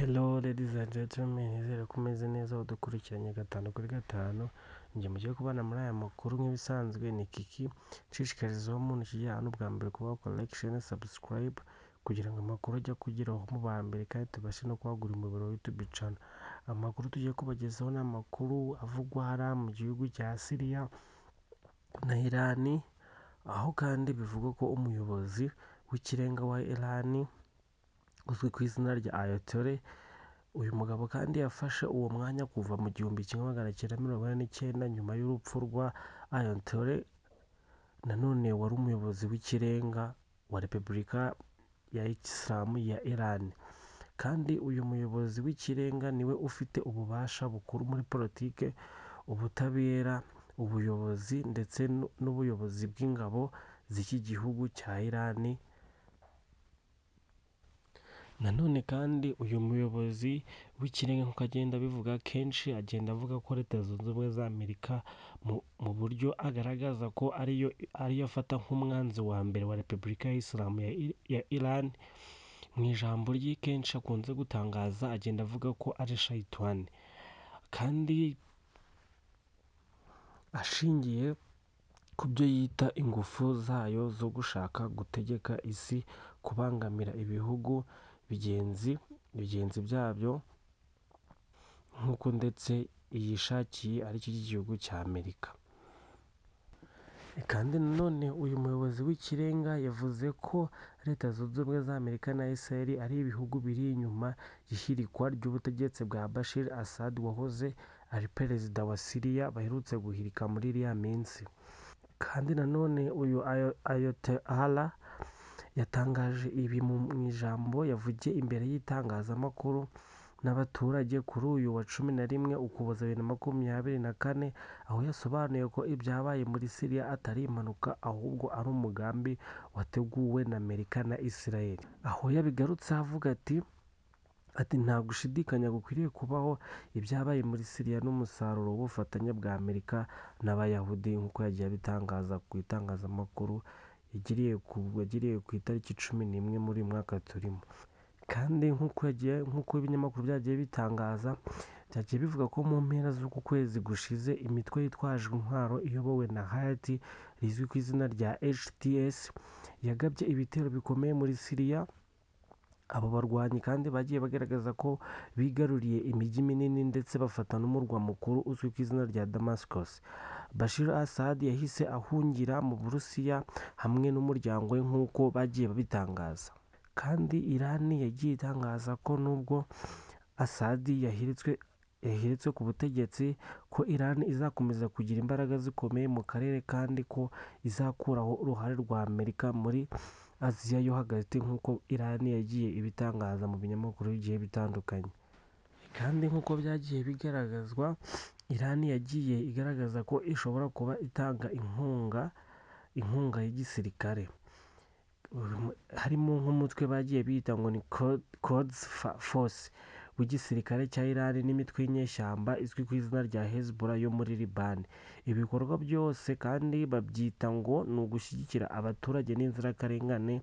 Hello ladies and gentlemen, nizere ko umeze neza udukurikiranye gatanu kuri gatanu. Njye mugiye kubana muri aya makuru nk'ibisanzwe ni Kiki. Nshishikariza umuntu kijyana n'ubwa mbere kuba collection subscribe kugira ngo amakuru ajya kugeraho mu ba mbere kandi tubashe no kwagura umuyoboro wa YouTube channel. Amakuru tugiye kubagezaho ni amakuru avugwa hariya mu gihugu cya Syria na Iran, aho kandi bivugwa ko umuyobozi w'ikirenga wa Iran uzwi ku izina rya Ayatollah, uyu mugabo kandi yafashe uwo mwanya kuva mu 1949 nyuma y'urupfu rwa Ayatollah nanone wari umuyobozi w'ikirenga wa Repubulika ya Isilamu ya Iran. Kandi uyu muyobozi w'ikirenga niwe ufite ububasha bukuru muri politike, ubutabera, ubuyobozi ndetse n'ubuyobozi bw'ingabo z'iki gihugu cya Iran. Nanone kandi uyu muyobozi w'ikirenga nk'uko agenda abivuga kenshi, agenda avuga ko Leta Zunze Ubumwe za Amerika mu buryo agaragaza ko ariyo afata nk'umwanzi wa mbere wa Repubulika ya Isilamu ya Iran. Mu ijambo rye kenshi akunze gutangaza agenda avuga ko ari shayitani, kandi ashingiye ku byo yita ingufu zayo zo gushaka gutegeka isi, kubangamira ibihugu bigenzi byabyo nk'uko ndetse yishakiye aricyo gihugu cya Amerika. Kandi nanone uyu muyobozi w'ikirenga yavuze ko Leta Zunze Ubumwe za Amerika na Israel ari ibihugu biri inyuma y'ihirikwa ry'ubutegetsi bwa Bashir Assad wahoze ari perezida wa Syria baherutse guhirika muri iriya minsi. Kandi nanone uyu Ayatollah yatangaje ibi mu ijambo yavugiye imbere y'itangazamakuru n'abaturage kuri uyu wa 11 Ukuboza 2024, aho yasobanuye ko ibyabaye muri Syria atari impanuka ahubwo ari umugambi wateguwe na Amerika na Israel. Aho yabigarutse avuga ati nta gushidikanya gukwiriye kubaho, ibyabaye muri Syria n'umusaruro w'ubufatanye bwa Amerika n'Abayahudi nk'uko yagiye abitangaza ku itangazamakuru yagiriye ku itariki 11 muri mwaka turimo. Kandi nk'uko ibinyamakuru byagiye bitangaza, byagiye bivuga ko mu mpera z'uku kwezi gushize imitwe yitwaje intwaro iyobowe na Hayati rizwi ku izina rya HTS yagabye ibitero bikomeye muri Syria. Abo barwanyi kandi bagiye bagaragaza ko bigaruriye imijyi minini ndetse bafata n'umurwa mukuru uzwi ku izina rya Damascus. Bashir Assad yahise ahungira mu Burusiya hamwe n'umuryango we nk'uko bagiye babitangaza. Kandi Iran yagiye itangaza ko nubwo Assad yahiritswe ku butegetsi, ko Iran izakomeza kugira imbaraga zikomeye mu karere kandi ko izakuraho uruhare rwa Amerika muri Aziya yo hagati nk'uko Iran yagiye ibitangaza mu binyamakuru bigiye bitandukanye. Kandi nk'uko byagiye bigaragazwa, Iran yagiye igaragaza ko ishobora kuba itanga inkunga y'igisirikare, harimo nk'umutwe bagiye bita ngo ni Quds Force w'igisirikare cya Iran n'imitwe y'inyeshyamba izwi ku izina rya Hezbollah yo muri Liban. Ibikorwa byose kandi babyita ngo ni ugushyigikira abaturage n'inzirakarengane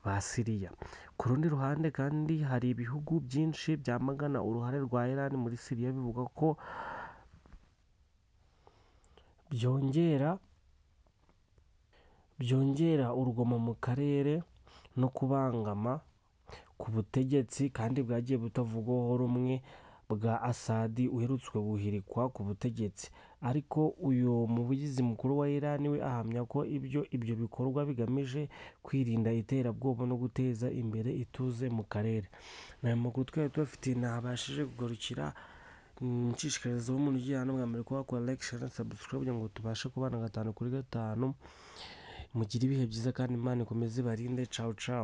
ba Syria. Ku rundi ruhande kandi hari ibihugu byinshi byamagana uruhare rwa Iran muri Syria, bivuga ko byongera urugomo mu karere no kubangama ku butegetsi kandi bwagiye butavugwaho rumwe bwa Assad uherutswe guhirikwa ku butegetsi. Ariko uyu muvugizi mukuru wa Iran we ahamya ko ibyo bikorwa bigamije kwirinda iterabwoba no guteza imbere ituze mu karere. N'aya makuru twari tubafitiye ntabashije kugarukira. Nshishikariza umuntu ujyana n'ubwa mbere kuba collection subscribe kugira ngo tubashe kubana gatanu kuri gatanu. Mugire ibihe byiza kandi Imana ikomeze ibarinde. Ciao ciao.